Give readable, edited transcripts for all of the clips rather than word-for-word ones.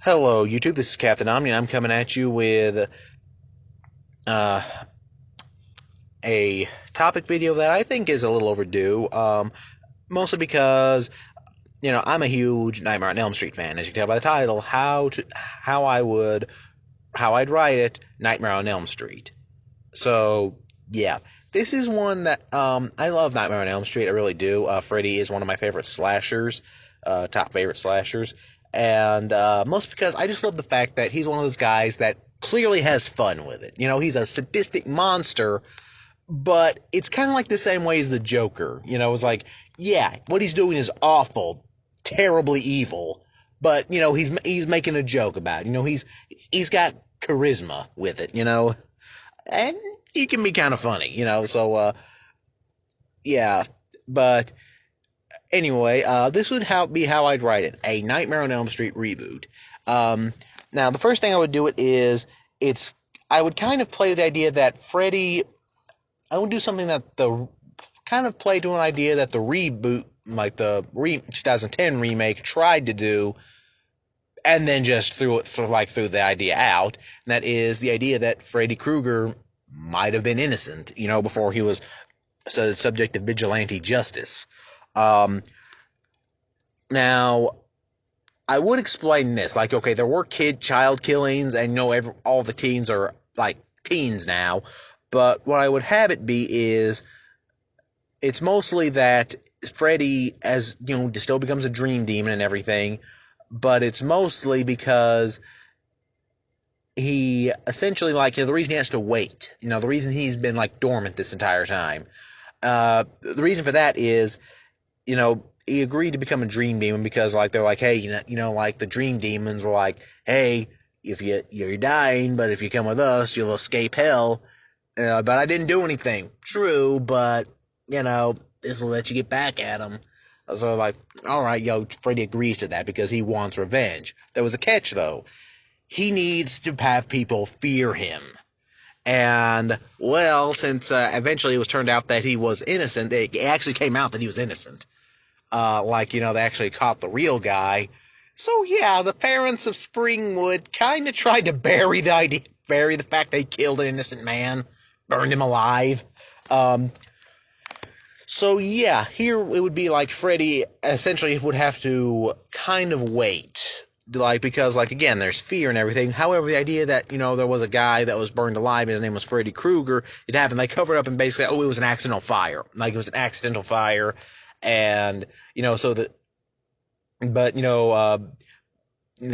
Hello, YouTube. This is Captain Omni, and I'm coming at you with uh, a topic video that I think is a little overdue. Mostly because I'm a huge Nightmare on Elm Street fan, as you can tell by the title. How I'd write it, Nightmare on Elm Street. So yeah, this is one that I love. Nightmare on Elm Street, I really do. Freddy is one of my favorite slashers, top favorite slashers. And mostly because I just love the fact that he's one of those guys that clearly has fun with it. He's a sadistic monster, but it's kind of like the same way as the Joker. It's like, yeah, what he's doing is awful, terribly evil, but he's making a joke about it. He's got charisma with it. And he can be kind of funny. So yeah, but. Anyway, this would be how I'd write it: a Nightmare on Elm Street reboot. Now, the first thing I would do I would kind of play the idea that Freddy. I would do something that play to an idea that the reboot, like the 2010 remake, tried to do, and then just threw the idea out. And that is the idea that Freddy Krueger might have been innocent, before he was subject to vigilante justice. Now, I would explain this. Like, okay, there were child killings, and all the teens are, like, teens now. But what I would have it be is, it's mostly that Freddy, still becomes a dream demon and everything. But it's mostly because he essentially, the reason he has to wait. The reason he's been, dormant this entire time. The reason for that is, he agreed to become a dream demon because, they're like, hey, the dream demons were like, hey, if you're dying, but if you come with us, you'll escape hell. But I didn't do anything. True, but, this will let you get back at him. So, all right, Freddy agrees to that because he wants revenge. There was a catch, though. He needs to have people fear him. And, well, since eventually it was turned out that he was innocent, it actually came out that he was innocent. They actually caught the real guy. So, yeah, the parents of Springwood kind of tried to bury the fact they killed an innocent man, burned him alive. So, yeah, here it would be like Freddy essentially would have to kind of wait. Because, again, there's fear and everything. However, the idea that, there was a guy that was burned alive, his name was Freddy Krueger, it happened, they covered up and basically, it was an accidental fire. It was an accidental fire. And, the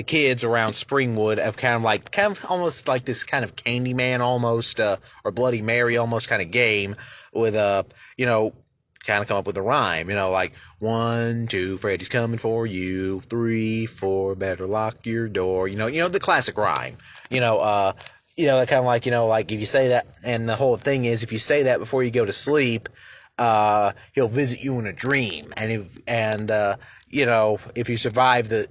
kids around Springwood have kind of almost like this kind of Candyman almost, or Bloody Mary almost kind of game with, kind of come up with a rhyme, 1, 2, Freddy's coming for you, 3, 4, better lock your door, the classic rhyme, kind of if you say that, and the whole thing is, if you say that before you go to sleep, he'll visit you in a dream, and if you survive the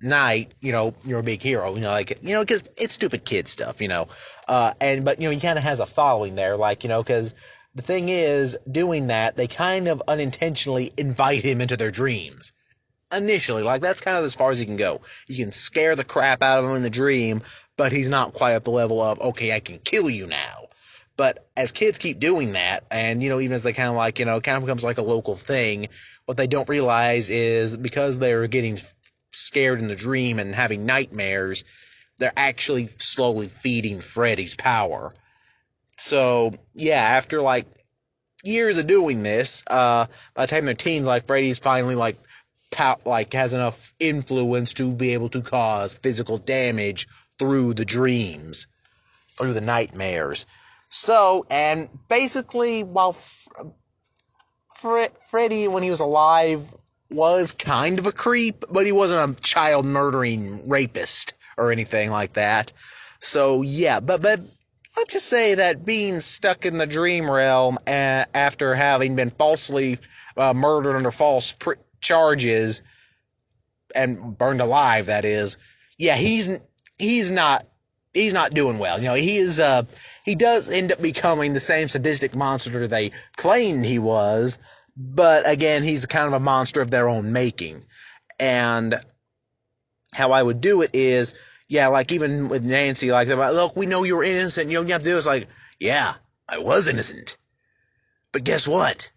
night, you're a big hero, because it's stupid kid stuff, but he kind of has a following there, because the thing is, doing that, they kind of unintentionally invite him into their dreams. Initially, that's kind of as far as he can go. You can scare the crap out of him in the dream, but he's not quite at the level of, okay, I can kill you now. But as kids keep doing that, and, even as they kind of kind of becomes like a local thing, what they don't realize is because they're getting scared in the dream and having nightmares, they're actually slowly feeding Freddy's power. So, yeah, after, years of doing this, by the time they're teens, Freddy's finally, has enough influence to be able to cause physical damage through the dreams, through the nightmares. So, and basically, while Freddy, when he was alive, was kind of a creep, but he wasn't a child-murdering rapist or anything like that. So, yeah, but let's just say that being stuck in the dream realm after having been falsely murdered under false charges and burned alive, that is, yeah, he's not doing well. He does end up becoming the same sadistic monster they claimed he was, but again, he's kind of a monster of their own making. And how I would do it is, yeah, like even with Nancy, like, look, we know you're innocent. You don't have to do it. It's like, yeah, I was innocent. But guess what?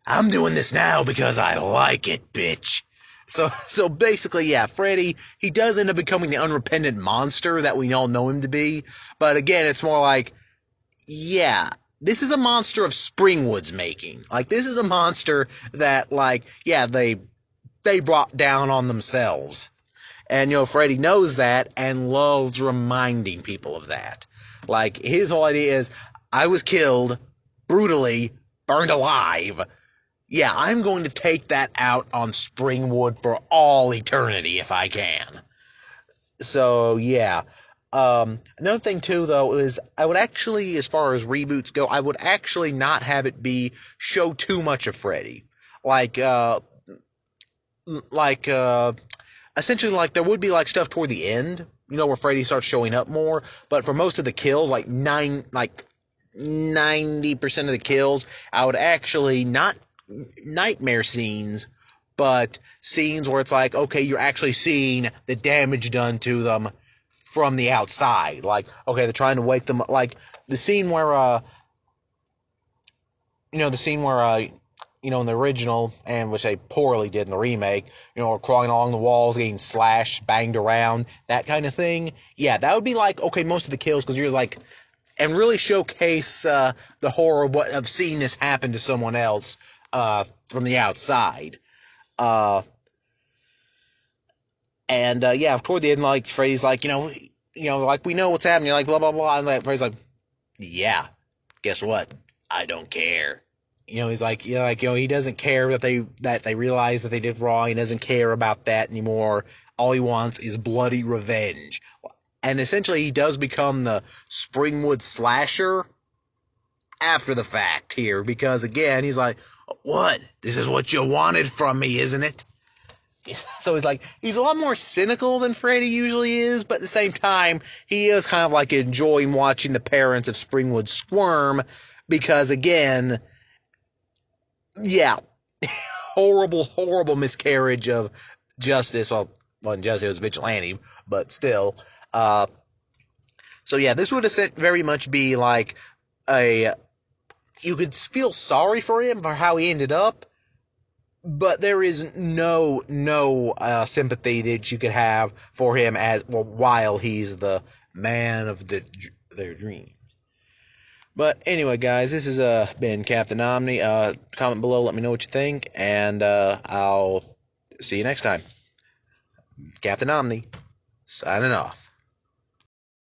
I'm doing this now because I like it, bitch. So basically, yeah, Freddy, he does end up becoming the unrepentant monster that we all know him to be. But again, it's more like, yeah, this is a monster of Springwood's making. Like, this is a monster that, like, yeah, they brought down on themselves. And, Freddy knows that and loves reminding people of that. Like, his whole idea is, I was killed, brutally, burned alive. Yeah, I'm going to take that out on Springwood for all eternity if I can. So, yeah. Another thing, too, though, is I would actually, as far as reboots go, I would actually not have it show too much of Freddy. Like, essentially, like, there would be, like, stuff toward the end, where Freddy starts showing up more, but for most of the kills, like 90% of the kills, I would actually not nightmare scenes, but scenes where it's like, okay, you're actually seeing the damage done to them from the outside. Like, okay, they're trying to wake them up. Like, the scene where, in the original, and which they poorly did in the remake, crawling along the walls, getting slashed, banged around, that kind of thing. Yeah, that would be like, okay, most of the kills, because you're like, and really showcase the horror of seeing this happen to someone else from the outside. Yeah, toward the end, like, Freddy's like, like, we know what's happening, like, blah, blah, blah, and like, Freddy's like, yeah, guess what? I don't care. He's like, he doesn't care that they realize that they did wrong. He doesn't care about that anymore. All he wants is bloody revenge. And essentially, he does become the Springwood slasher after the fact here, because again, he's like, what? This is what you wanted from me, isn't it? So he's a lot more cynical than Freddy usually is, but at the same time, he is kind of like enjoying watching the parents of Springwood squirm, because again, yeah, horrible, horrible miscarriage of justice. Well, wasn't justice, it was vigilante, but still. So yeah, this would very much be like you could feel sorry for him for how he ended up, but there is no sympathy that you could have for him while he's the man of their dreams. But anyway, guys, this has been Captain Omni. Comment below, let me know what you think, and I'll see you next time. Captain Omni, signing off.